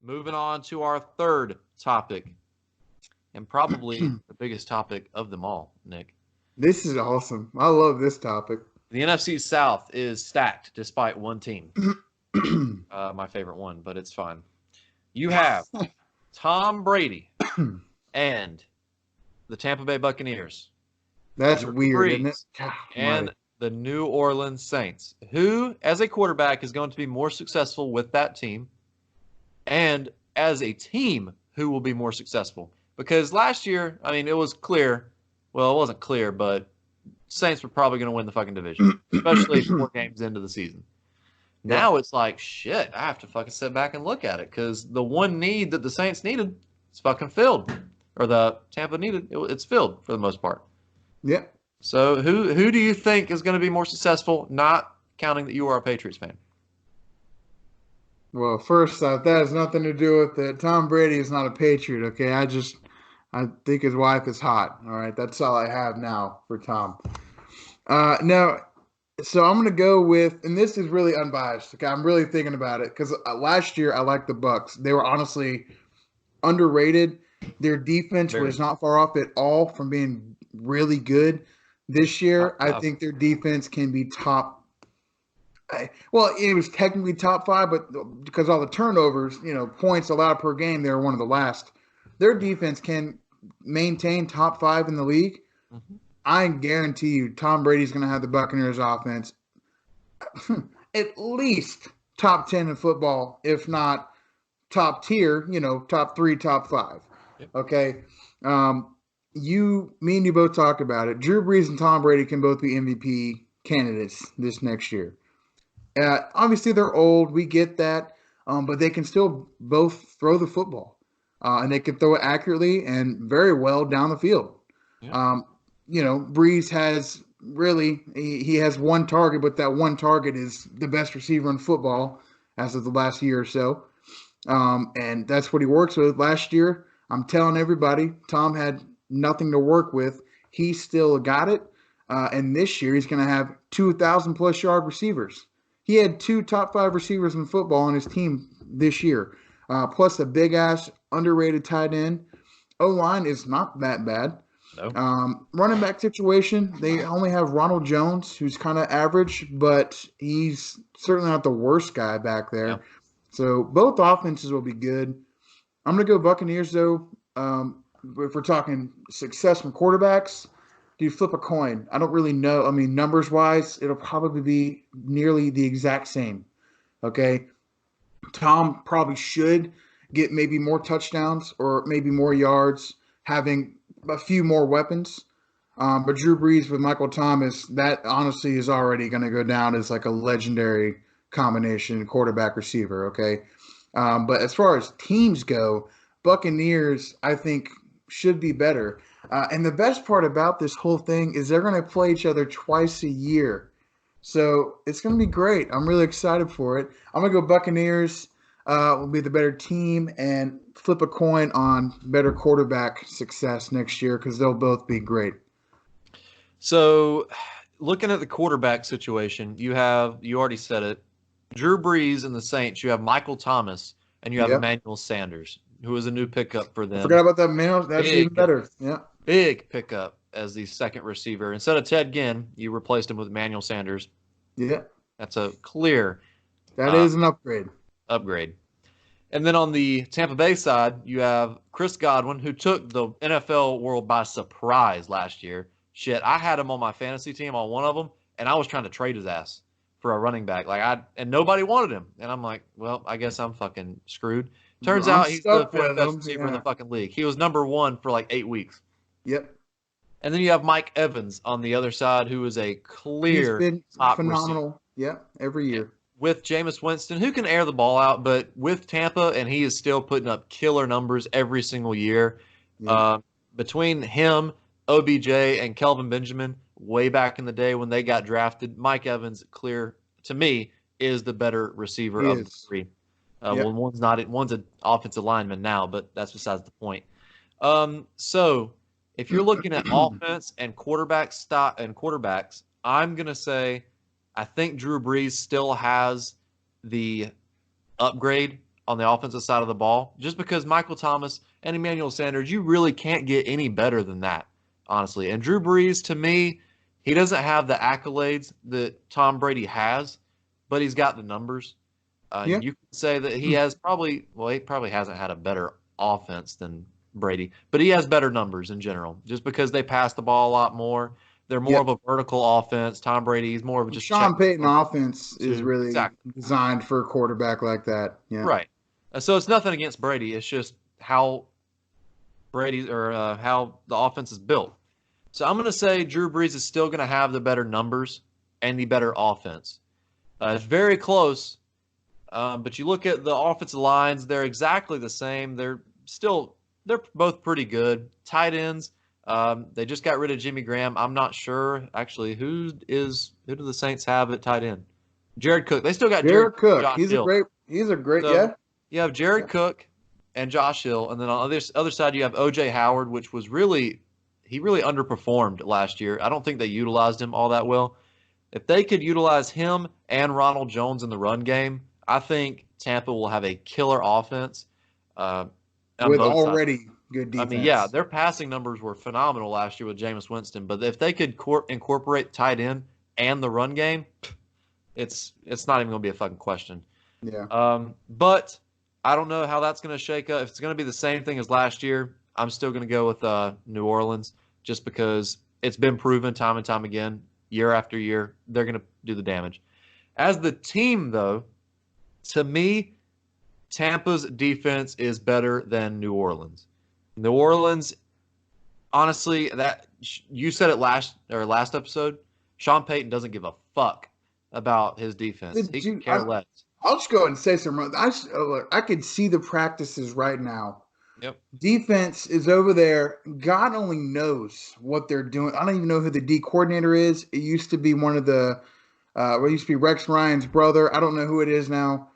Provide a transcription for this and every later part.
moving on to our third topic, and probably the biggest topic of them all, Nick. This is awesome. I love this topic. The NFC South is stacked despite one team. My favorite one, but it's fine. You have Tom Brady and the Tampa Bay Buccaneers, That's Drew weird, isn't it? Brees, God and almighty. the New Orleans Saints. Who, as a quarterback, is going to be more successful with that team? And as a team, who will be more successful? Because last year, I mean, it was clear. Well, it wasn't clear, but Saints were probably going to win the fucking division, especially 4 games into the season. Yeah. Now it's like, shit, I have to fucking sit back and look at it because the one need that the Saints needed is fucking filled. Or the Tampa needed, it's filled for the most part. Yeah. So who do you think is going to be more successful, not counting that you are a Patriots fan? Well, first off, that has nothing to do with it. Tom Brady is not a Patriot, okay? I think his wife is hot. All right. That's all I have now for Tom. No, so I'm gonna go with, and this is really unbiased. Okay, I'm really thinking about it because last year I liked the Bucks. They were honestly underrated. Their defense Very was not far off at all from being really good. This top year, I five. think their defense can be top. Well, it was technically top five, but because all the turnovers, points allowed per game, they were one of the last. Their defense can maintain top five in the league. Mm-hmm. I guarantee you, Tom Brady's going to have the Buccaneers offense at least top 10 in football, if not top tier, top three, top five. Yep. Okay. Me and you both talked about it. Drew Brees and Tom Brady can both be MVP candidates this next year. Obviously, they're old. We get that. But they can still both throw the football. And they can throw it accurately and very well down the field. Yep. Brees has really he has one target, but that one target is the best receiver in football as of the last year or so, and that's what he works with. Last year, I'm telling everybody, Tom had nothing to work with. He still got it, and this year he's going to have 2,000 plus yard receivers. He had two top five receivers in football on his team this year, plus a big ass underrated tight end. O line is not that bad. No. Running back situation, they only have Ronald Jones, who's kind of average, but he's certainly not the worst guy back Yeah. there. So both offenses will be good. I'm going to go Buccaneers, though. If we're talking success from quarterbacks, do you flip a coin? I don't really know. I mean, numbers wise, it'll probably be nearly the exact same. Okay. Tom probably should get maybe more touchdowns or maybe more yards, having a few more weapons. But Drew Brees with Michael Thomas, that honestly is already going to go down as like a legendary combination quarterback receiver. Okay. But as far as teams go, Buccaneers, I think, should be better. And the best part about this whole thing is they're going to play each other twice a year. So it's going to be great. I'm really excited for it. I'm going to go Buccaneers will be the better team and flip a coin on better quarterback success next year because they'll both be great. So, looking at the quarterback situation, you already said it, Drew Brees and the Saints. You have Michael Thomas and you have Yep. Emmanuel Sanders, who is a new pickup for I them. forgot about that man. That's even Big, better. Yeah. big pickup as the second receiver. Instead of Ted Ginn, you replaced him with Emmanuel Sanders. Yeah. That's a clear That uh, is an upgrade. upgrade. And then on the Tampa Bay side, you have Chris Godwin, who took the NFL world by surprise last year. Shit, I had him on my fantasy team on one of them, and I was trying to trade his ass for a running back. And nobody wanted him. And I'm like, well, I guess I'm fucking screwed. Turns I'm out he's the stuck fourth with best them. receiver in the Yeah. fucking league. He was number one for like 8 weeks. Yep. And then you have Mike Evans on the other side, who is a He's clear been top receiver. phenomenal. Yep. Every year. With Jameis Winston, who can air the ball out, but with Tampa, and he is still putting up killer numbers every single year. Yep. Between him, OBJ, and Kelvin Benjamin, way back in the day when they got drafted, Mike Evans, clear to me, is the better receiver He of the is. three. Yep. One's an offensive lineman now, but that's besides the point. So if you're looking at offense and quarterbacks, I'm gonna say I think Drew Brees still has the upgrade on the offensive side of the ball, just because Michael Thomas and Emmanuel Sanders, you really can't get any better than that, honestly. And Drew Brees, to me, he doesn't have the accolades that Tom Brady has, but he's got the numbers. Yeah. You can say that he has probably, well, he probably hasn't had a better offense than Brady, but he has better numbers in general, just because they pass the ball a lot more. They're more Yep. of a vertical offense. Tom Brady's more of a just Sean check. Payton offense is really Exactly. designed for a quarterback like that. Yeah. Right. So it's nothing against Brady. It's just how how the offense is built. So I'm going to say Drew Brees is still going to have the better numbers and the better offense. It's very close, but you look at the offensive lines; they're exactly the same. They're both pretty good. Tight ends, they just got rid of Jimmy Graham. I'm not sure actually who do the Saints have at tight end? Jared Cook. They still got Jared Cook. Josh He's Hill. a great So yeah. you have Jared Cook and Josh Hill, and then on this other side you have OJ Howard, which was really underperformed last year. I don't think they utilized him all that well. If they could utilize him and Ronald Jones in the run game, I think Tampa will have a killer offense. On With both already sides. good defense. I mean, yeah, their passing numbers were phenomenal last year with Jameis Winston, but if they could incorporate tight end and the run game, it's not even going to be a fucking question. Yeah. But I don't know how that's going to shake up. If it's going to be the same thing as last year, I'm still going to go with New Orleans just because it's been proven time and time again, year after year, they're going to do the damage. As the team, though, to me, Tampa's defense is better than New Orleans. New Orleans, honestly, that you said it last episode. Sean Payton doesn't give a fuck about his defense. He can care less. I'll just go ahead and say something. I could see the practices right now. Yep. Defense is over there. God only knows what they're doing. I don't even know who the D coordinator is. It used to be one of the, it used to be Rex Ryan's brother. I don't know who it is now.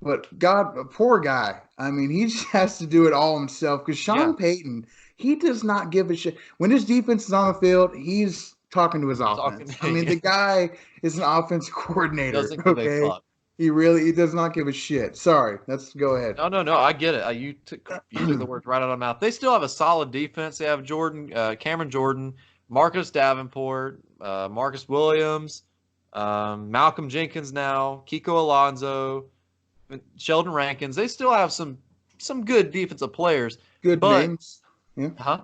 But God, a poor guy. I mean, he just has to do it all himself because Sean Payton, he does not give a shit. When his defense is on the field, he's talking to his offense. I mean, the guy is an offense coordinator. Doesn't give a fuck. He does not give a shit. Sorry. Let's go ahead. No. I get it. You took the words right out of my mouth. They still have a solid defense. They have Cameron Jordan, Marcus Davenport, Marcus Williams, Malcolm Jenkins now, Kiko Alonso, Sheldon Rankins. They still have some good defensive players. Good names. Yeah. Huh?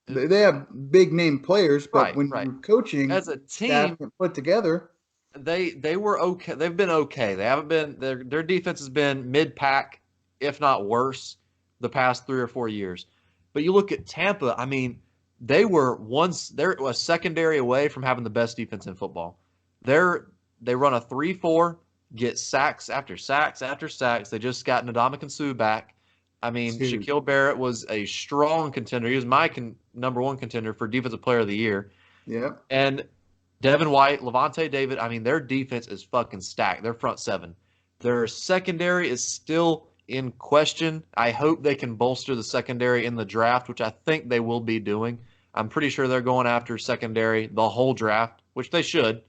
They have big name players, but when you're coaching as a team put together, they were okay. They've been okay. They haven't been their defense has been mid-pack, if not worse, the past 3 or 4 years. But you look at Tampa, I mean, they're a secondary away from having the best defense in football. They run a 3-4, get sacks after sacks after sacks. They just got Ndamukong Suh back. I mean, Shaquille Barrett was a strong contender. He was my number one contender for Defensive Player of the Year. Yeah. And Devin White, Levante David, I mean, their defense is fucking stacked. Their front seven. Their secondary is still in question. I hope they can bolster the secondary in the draft, which I think they will be doing. I'm pretty sure they're going after secondary the whole draft, which they should.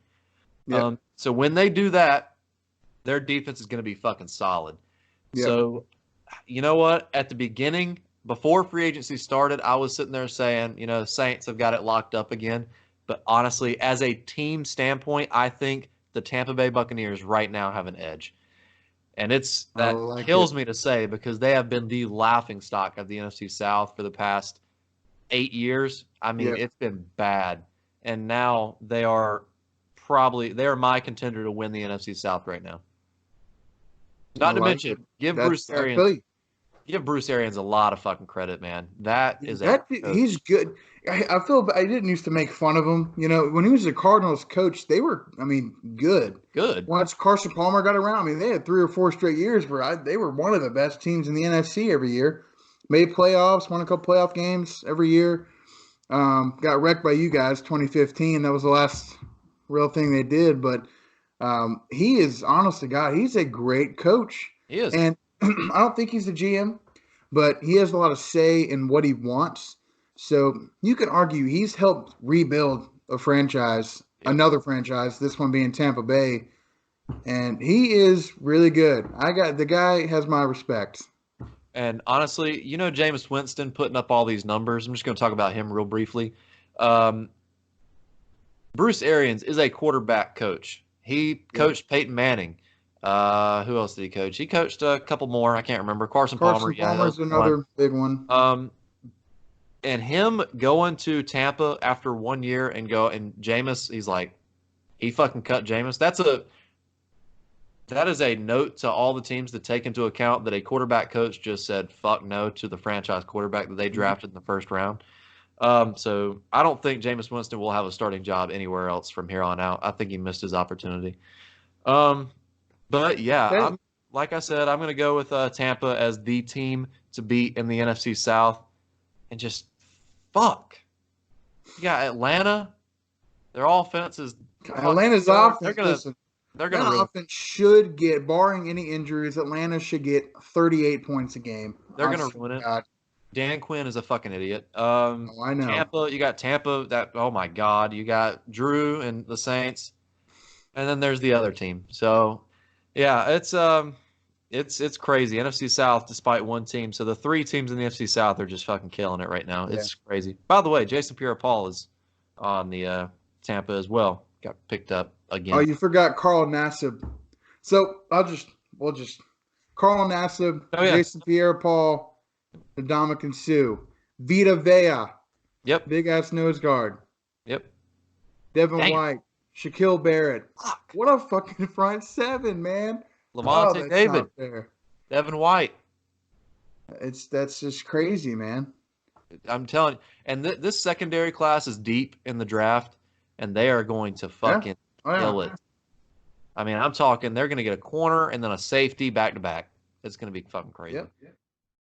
Yeah. So when they do that, their defense is going to be fucking solid. Yeah. So, you know what? At the beginning, before free agency started, I was sitting there saying, Saints have got it locked up again. But honestly, as a team standpoint, I think the Tampa Bay Buccaneers right now have an edge. And kills me to say because they have been the laughingstock of the NFC South for the past 8 years. I mean, It's been bad. And now they are my contender to win the NFC South right now. Not to mention, give Bruce Arians a lot of fucking credit, man. He's good. I feel I didn't used to make fun of him. When he was the Cardinals coach, they were, good. Good. Once Carson Palmer got around, they had 3 or 4 straight years where they were one of the best teams in the NFC every year. Made playoffs, won a couple playoff games every year. Got wrecked by you guys 2015. That was the last real thing they did. But he is, honest to God, he's a great coach. He is. And I don't think he's the GM, but he has a lot of say in what he wants. So you can argue he's helped rebuild a franchise, another franchise, this one being Tampa Bay, and he is really good. The guy has my respect. And honestly, Jameis Winston putting up all these numbers. I'm just going to talk about him real briefly. Um, Bruce Arians is a quarterback coach. He coached Peyton Manning. Who else did he coach? He coached a couple more. I can't remember. Carson Palmer. Carson Yeah, that was Palmer's one. another big one. And him going to Tampa after 1 year and Jameis, he's like, he fucking cut Jameis. That is a note to all the teams to take into account that a quarterback coach just said fuck no to the franchise quarterback that they drafted in the first round. So I don't think Jameis Winston will have a starting job anywhere else from here on out. I think he missed his opportunity. But yeah, Okay. like I said, I'm going to go with Tampa as the team to beat in the NFC South, and just fuck. You got Atlanta. Their offense is Atlanta's offense. They're gonna Atlanta really, offense should get, barring any injuries, Atlanta should get 38 points a game. they're gonna ruin it. God. Dan Quinn is a fucking idiot. I know. Tampa, you got Tampa. Oh my God, you got Drew and the Saints, and then there's the other team. So, yeah, it's crazy. NFC South, despite one team, so the three teams in the NFC South are just fucking killing it right now. Yeah. It's crazy. By the way, Jason Pierre-Paul is on the Tampa as well. Got picked up again. Oh, you forgot Carl Nassib. So we'll just Carl Nassib, Jason Pierre-Paul, Ndamukong Suh, Vita Vea. Yep. Big ass nose guard. Yep. Devin White, Shaquille Barrett. Fuck. What a fucking front seven, man. Lavonte David. Devin White. That's just crazy, man. I'm telling you. And this secondary class is deep in the draft, and they are going to fucking kill it. I mean, I'm talking they're going to get a corner and then a safety back to back. It's going to be fucking crazy. Yep.